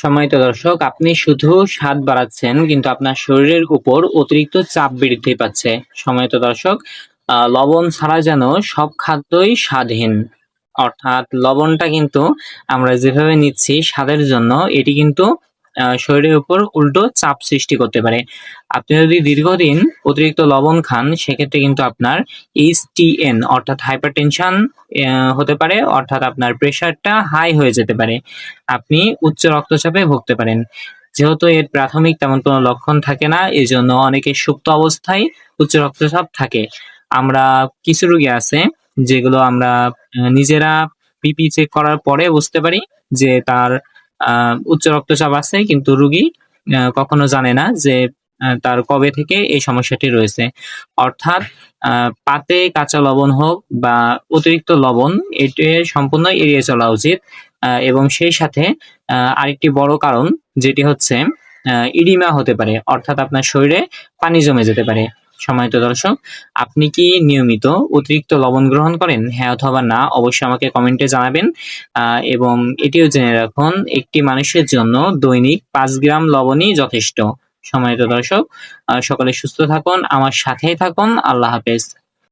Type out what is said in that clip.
সম্মানিত দর্শক, আপনি শুধু স্বাদ বাড়াচ্ছেন কিন্তু আপনার শরীরের উপর অতিরিক্ত চাপ বৃদ্ধি পাচ্ছে। সম্মানিত দর্শক, লবণ ছাড়া যেন সব খাদ্যই স্বাদহীন। অর্থাৎ লবণটা কিন্তু আমরা যেভাবে নিচ্ছি স্বাদের জন্য, এটি কিন্তু শরীরের উপর উল্টো চাপ সৃষ্টি করতে পারে। আপনি যদি দীর্ঘদিন অতিরিক্ত লবণ খান সেক্ষেত্রে কিন্তু আপনার HTN অর্থাৎ হাইপারটেনশন হতে পারে, অর্থাৎ আপনার প্রেশারটা হাই হয়ে যেতে পারে। আপনি উচ্চ রক্তচাপে ভুগতে পারেন। যেহেতু এর প্রাথমিক তেমন কোনো লক্ষণ থাকে না, এজন্য অনেকের সুপ্ত অবস্থায় উচ্চ রক্তচাপ থাকে। আমরা কিছু রোগী আছে যেগুলো আমরা নিজেরা বিপি চেক করার পরে বুঝতে পারি যে তার উচ্চ রক্তচাপ আছে, কিন্তু রোগী কখনো জানে না যে তার কবে থেকে এই সমস্যাটি রয়েছে। অর্থাৎ পাতে কাঁচা লবণ হোক বা অতিরিক্ত লবণ, এটি সম্পূর্ণ এড়িয়ে চলা উচিত। এবং সেই সাথে আরেকটি বড় কারণ যেটি হচ্ছে ইডিমা হতে পারে, অর্থাৎ আপনার শরীরে পানি জমে যেতে পারে। সম্মানিত দর্শক, আপনি কি নিয়মিত অতিরিক্ত লবণ গ্রহণ করেন? হ্যাঁ অথবা না অবশ্যই আমাকে কমেন্টে জানাবেন। এবং এটিও জেনে রাখুন, একটি মানুষের জন্য দৈনিক 5 গ্রাম লবণই যথেষ্ট। সম্মানিত দর্শক, সকলে সুস্থ থাকুন, আমার সাথেই থাকুন। আল্লাহ হাফেজ।